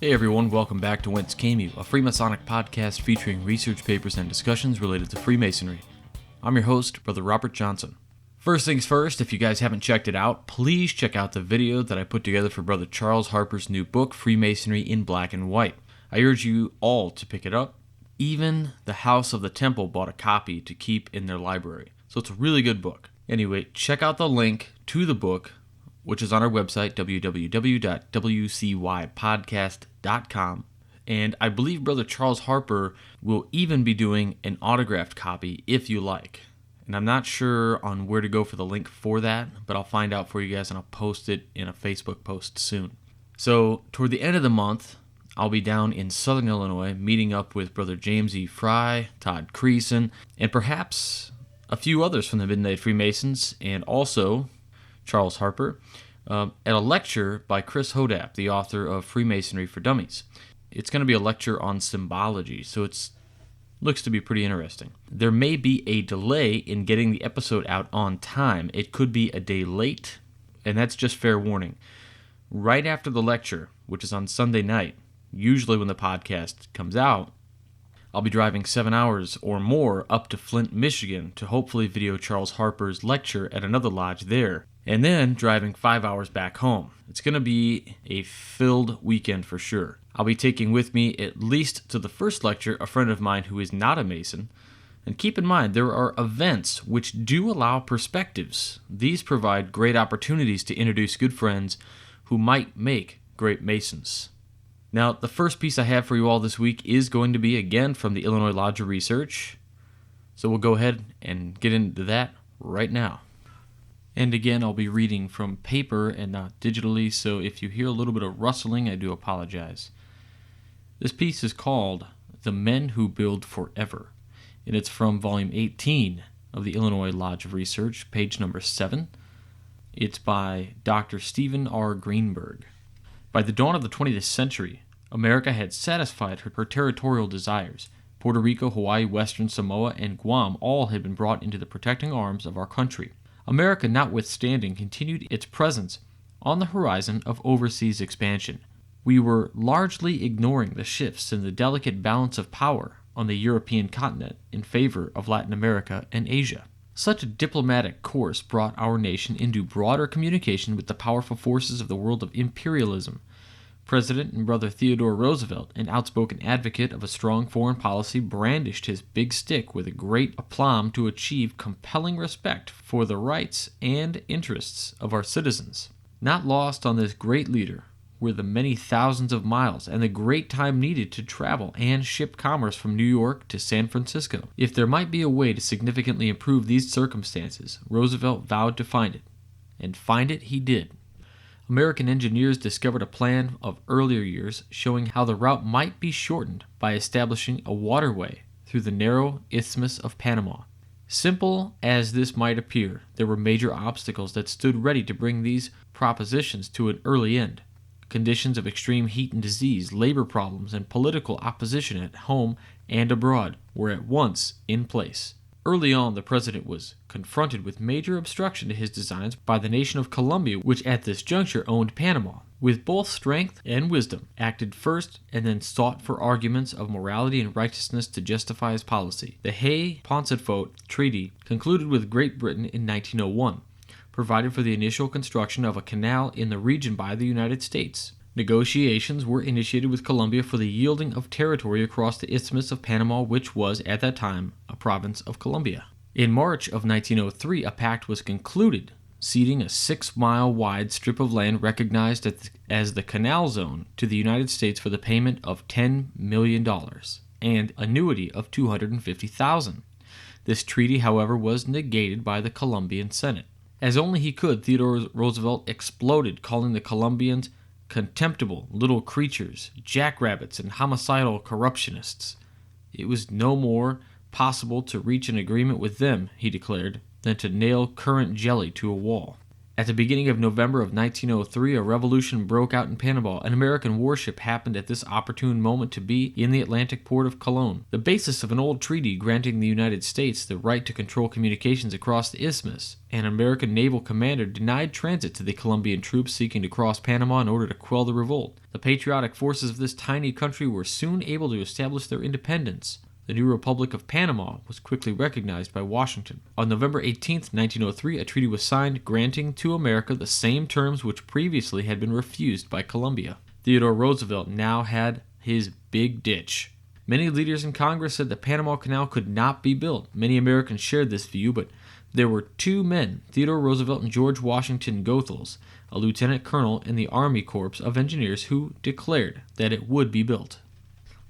Hey everyone, welcome back to Whence, a Freemasonic podcast featuring research papers and discussions related to Freemasonry. I'm your host, Brother Robert Johnson. First things first, if you guys haven't checked it out, please check out the video that I put together for Brother Charles Harper's new book, Freemasonry in Black and White. I urge you all to pick it up. Even the House of the Temple bought a copy to keep in their library. So it's a really good book. Anyway, check out the link to the book, which is on our website, www.wcypodcast.com. And I believe Brother Charles Harper will even be doing an autographed copy if you like. And I'm not sure on where to go for the link for that, but I'll find out for you guys and I'll post it in a Facebook post soon. So, toward the end of the month, I'll be down in Southern Illinois meeting up with Brother James E. Fry, Todd Creason, and perhaps a few others from the Midnight Freemasons, and also Charles Harper, at a lecture by Chris Hodap, the author of Freemasonry for Dummies. It's going to be a lecture on symbology, so it looks to be pretty interesting. There may be a delay in getting the episode out on time. It could be a day late, and that's just fair warning. Right after the lecture, which is on Sunday night, usually when the podcast comes out, I'll be driving 7 hours or more up to Flint, Michigan to hopefully video Charles Harper's lecture at another lodge there, and then driving 5 hours back home. It's going to be a filled weekend for sure. I'll be taking with me, at least to the first lecture, a friend of mine who is not a Mason. And keep in mind, there are events which do allow perspectives. These provide great opportunities to introduce good friends who might make great Masons. Now, the first piece I have for you all this week is going to be, again, from the Illinois Lodge of Research. So we'll go ahead and get into that right now. And again, I'll be reading from paper and not digitally, so if you hear a little bit of rustling, I do apologize. This piece is called The Men Who Build Forever, and it's from volume 18 of the Illinois Lodge of Research, page number 7. It's by Dr. Stephen R. Greenberg. By the dawn of the 20th century, America had satisfied her territorial desires. Puerto Rico, Hawaii, Western Samoa, and Guam all had been brought into the protecting arms of our country. America, notwithstanding, continued its presence on the horizon of overseas expansion. We were largely ignoring the shifts in the delicate balance of power on the European continent in favor of Latin America and Asia. Such a diplomatic course brought our nation into broader communication with the powerful forces of the world of imperialism. President and Brother Theodore Roosevelt, an outspoken advocate of a strong foreign policy, brandished his big stick with a great aplomb to achieve compelling respect for the rights and interests of our citizens. Not lost on this great leader were the many thousands of miles and the great time needed to travel and ship commerce from New York to San Francisco. If there might be a way to significantly improve these circumstances, Roosevelt vowed to find it, and find it he did. American engineers discovered a plan of earlier years showing how the route might be shortened by establishing a waterway through the narrow Isthmus of Panama. Simple as this might appear, there were major obstacles that stood ready to bring these propositions to an early end. Conditions of extreme heat and disease, labor problems, and political opposition at home and abroad were at once in place. Early on, the president was confronted with major obstruction to his designs by the nation of Colombia, which at this juncture owned Panama. With both strength and wisdom, acted first and then sought for arguments of morality and righteousness to justify his policy. The Hay-Pauncefote Treaty, concluded with Great Britain in 1901, provided for the initial construction of a canal in the region by the United States. Negotiations were initiated with Colombia for the yielding of territory across the Isthmus of Panama, which was, at that time, a province of Colombia. In March of 1903, a pact was concluded, ceding a 6-mile-wide strip of land recognized as the Canal Zone to the United States for the payment of $10 million and annuity of $250,000. This treaty, however, was negated by the Colombian Senate. As only he could, Theodore Roosevelt exploded, calling the Colombians contemptible little creatures, jackrabbits, and homicidal corruptionists. It was no more possible to reach an agreement with them, he declared, than to nail currant jelly to a wall. At the beginning of November of 1903, a revolution broke out in Panama. An American warship happened at this opportune moment to be in the Atlantic port of Colon, the basis of an old treaty granting the United States the right to control communications across the isthmus. An American naval commander denied transit to the Colombian troops seeking to cross Panama in order to quell the revolt. The patriotic forces of this tiny country were soon able to establish their independence. The new Republic of Panama was quickly recognized by Washington. On November 18, 1903, a treaty was signed granting to America the same terms which previously had been refused by Colombia. Theodore Roosevelt now had his big ditch. Many leaders in Congress said the Panama Canal could not be built. Many Americans shared this view, but there were two men, Theodore Roosevelt and George Washington Goethals, a lieutenant colonel in the Army Corps of Engineers, who declared that it would be built.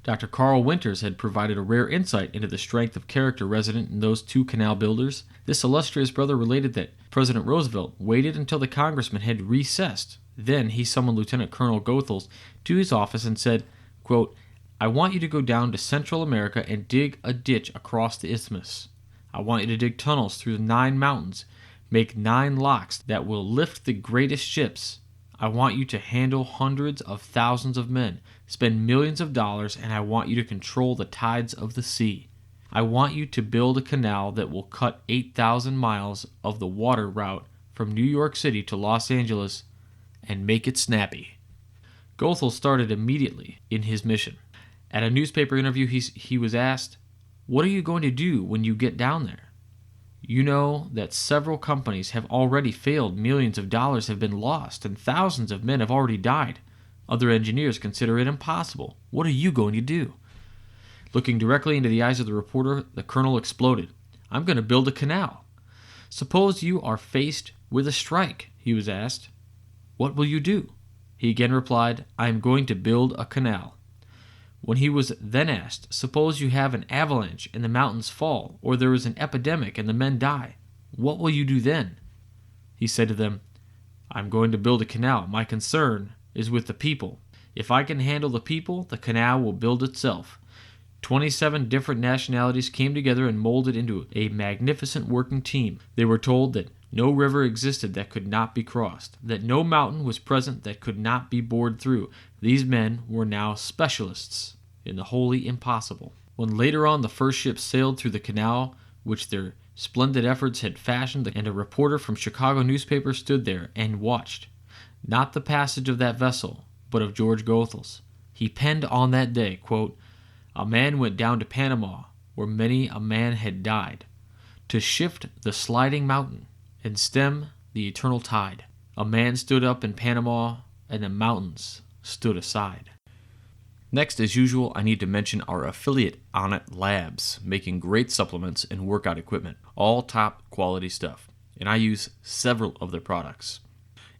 Dr. Carl Winters had provided a rare insight into the strength of character resident in those two canal builders. This illustrious brother related that President Roosevelt waited until the congressman had recessed. Then he summoned Lieutenant Colonel Goethals to his office and said, quote, "I want you to go down to Central America and dig a ditch across the isthmus. I want you to dig tunnels through the 9 mountains, make 9 locks that will lift the greatest ships. I want you to handle hundreds of thousands of men, spend millions of dollars, and I want you to control the tides of the sea. I want you to build a canal that will cut 8,000 miles of the water route from New York City to Los Angeles and make it snappy." Goethals started immediately in his mission. At a newspaper interview, he was asked, "What are you going to do when you get down there? You know that several companies have already failed, millions of dollars have been lost, and thousands of men have already died. Other engineers consider it impossible. What are you going to do?" Looking directly into the eyes of the reporter, the colonel exploded. "I'm going to build a canal." "Suppose you are faced with a strike," he was asked. "What will you do?" He again replied, "I am going to build a canal." When he was then asked, "Suppose you have an avalanche and the mountains fall, or there is an epidemic and the men die, what will you do then?" He said to them, "I'm going to build a canal. My concern is with the people. If I can handle the people, the canal will build itself." 27 different nationalities came together and molded into a magnificent working team. They were told that no river existed that could not be crossed, that no mountain was present that could not be bored through. These men were now specialists in the wholly impossible. When later on the first ship sailed through the canal which their splendid efforts had fashioned, and a reporter from Chicago newspaper stood there and watched, not the passage of that vessel, but of George Goethals, he penned on that day, quote, "A man went down to Panama, where many a man had died, to shift the sliding mountain and stem the eternal tide. A man stood up in Panama, and the mountains stood aside." Next, as usual, I need to mention our affiliate Onnit Labs, making great supplements and workout equipment, all top quality stuff, and I use several of their products.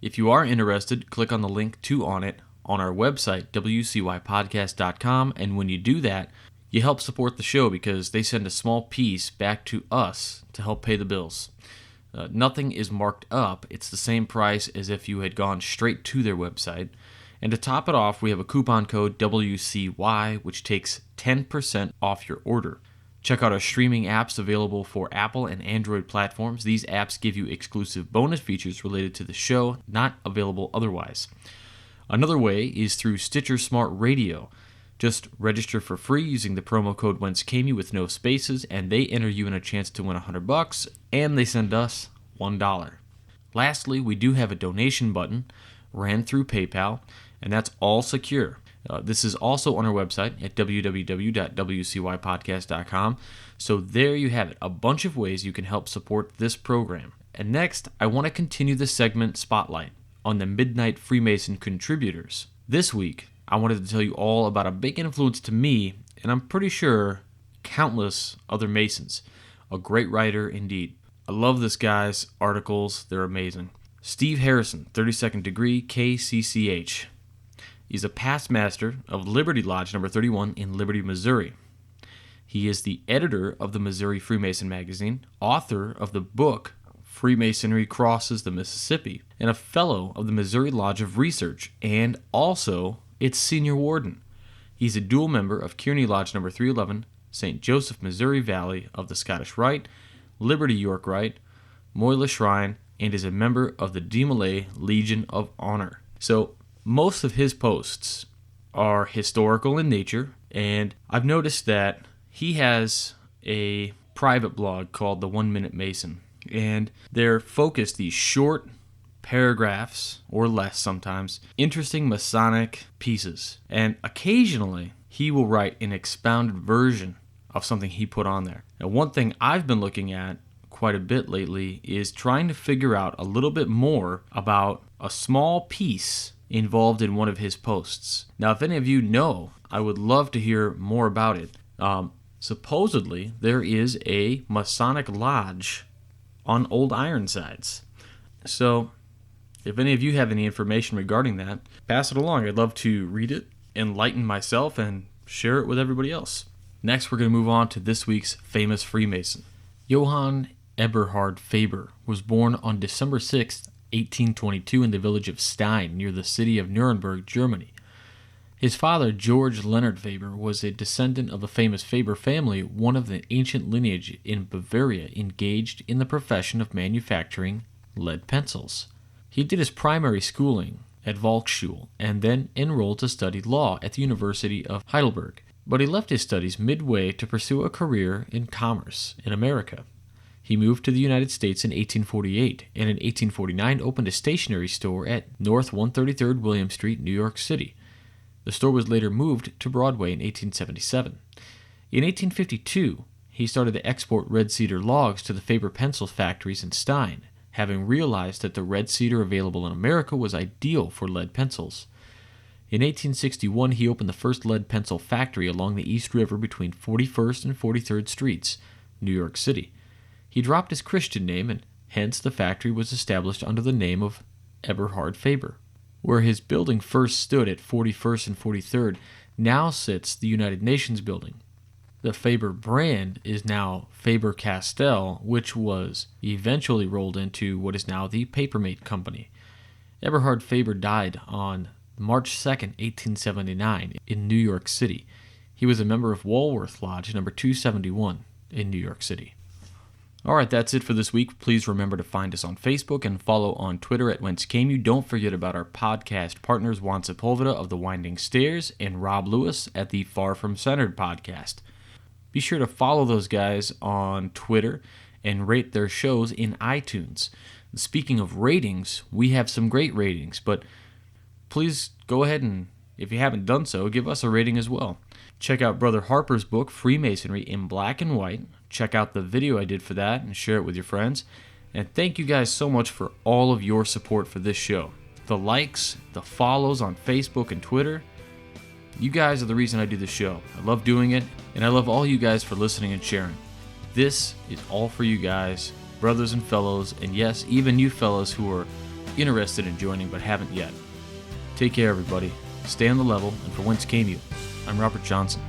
If you are interested, click on the link to Onnit on our website, wcypodcast.com, and when you do that, you help support the show because they send a small piece back to us to help pay the bills. Nothing is marked up. It's the same price as if you had gone straight to their website. And to top it off, we have a coupon code WCY, which takes 10% off your order. Check out our streaming apps available for Apple and Android platforms. These apps give you exclusive bonus features related to the show, not available otherwise. Another way is through Stitcher Smart Radio. Just register for free using the promo code Whence with no spaces, and they enter you in a chance to win $100, and they send us $1. Lastly, we do have a donation button ran through PayPal, and that's all secure. This is also on our website at www.wcypodcast.com. So there you have it, a bunch of ways you can help support this program. And next, I want to continue the segment Spotlight on the Midnight Freemason contributors. This week, I wanted to tell you all about a big influence to me, and I'm pretty sure countless other Masons. A great writer indeed. I love this guy's articles, they're amazing. Steve Harrison, 32nd degree, KCCH. He's a past master of Liberty Lodge number 31 in Liberty, Missouri. He is the editor of the Missouri Freemason magazine, author of the book Freemasonry Crosses the Mississippi, and a fellow of the Missouri Lodge of Research, and also its senior warden. He's a dual member of Kearney Lodge number 311, St. Joseph, Missouri Valley of the Scottish Rite, Liberty York Rite, Moyla Shrine, and is a member of the DeMolay Legion of Honor. So most of his posts are historical in nature, and I've noticed that he has a private blog called the 1 Minute Mason, and they're focused, these short paragraphs or less sometimes, interesting Masonic pieces, and occasionally he will write an expounded version of something he put on there. Now, one thing I've been looking at quite a bit lately is trying to figure out a little bit more about a small piece involved in one of his posts. Now, if any of you know, I would love to hear more about it. Supposedly, there is a Masonic lodge on Old Ironsides. So, if any of you have any information regarding that, pass it along. I'd love to read it, enlighten myself, and share it with everybody else. Next, we're going to move on to this week's famous Freemason. Johann Eberhard Faber was born on December 6, 1822 in the village of Stein, near the city of Nuremberg, Germany. His father, George Leonard Faber, was a descendant of a famous Faber family, one of the ancient lineage in Bavaria engaged in the profession of manufacturing lead pencils. He did his primary schooling at Volksschule and then enrolled to study law at the University of Heidelberg, but he left his studies midway to pursue a career in commerce in America. He moved to the United States in 1848 and in 1849 opened a stationery store at North 133rd William Street, New York City. The store was later moved to Broadway in 1877. In 1852, he started to export red cedar logs to the Faber pencil factories in Stein, having realized that the red cedar available in America was ideal for lead pencils. In 1861, he opened the first lead pencil factory along the East River between 41st and 43rd Streets, New York City. He dropped his Christian name, and hence the factory was established under the name of Eberhard Faber. Where his building first stood at 41st and 43rd, now sits the United Nations building. The Faber brand is now Faber-Castell, which was eventually rolled into what is now the Papermate Company. Eberhard Faber died on March 2, 1879, in New York City. He was a member of Walworth Lodge number 271 in New York City. All right, that's it for this week. Please remember to find us on Facebook and follow on Twitter at Whence. Don't forget about our podcast partners, Juan Sepulveda of The Winding Stairs and Rob Lewis at the Far From Centered podcast. Be sure to follow those guys on Twitter and rate their shows in iTunes. Speaking of ratings, we have some great ratings, but please go ahead and, if you haven't done so, give us a rating as well. Check out Brother Harper's book, Freemasonry in Black and White. Check out the video I did for that and share it with your friends. And thank you guys so much for all of your support for this show. The likes, the follows on Facebook and Twitter. You guys are the reason I do this show. I love doing it, and I love all you guys for listening and sharing. This is all for you guys, brothers and fellows, and yes, even you fellows who are interested in joining but haven't yet. Take care, everybody. Stay on the level, and for Whence Came You, I'm Robert Johnson.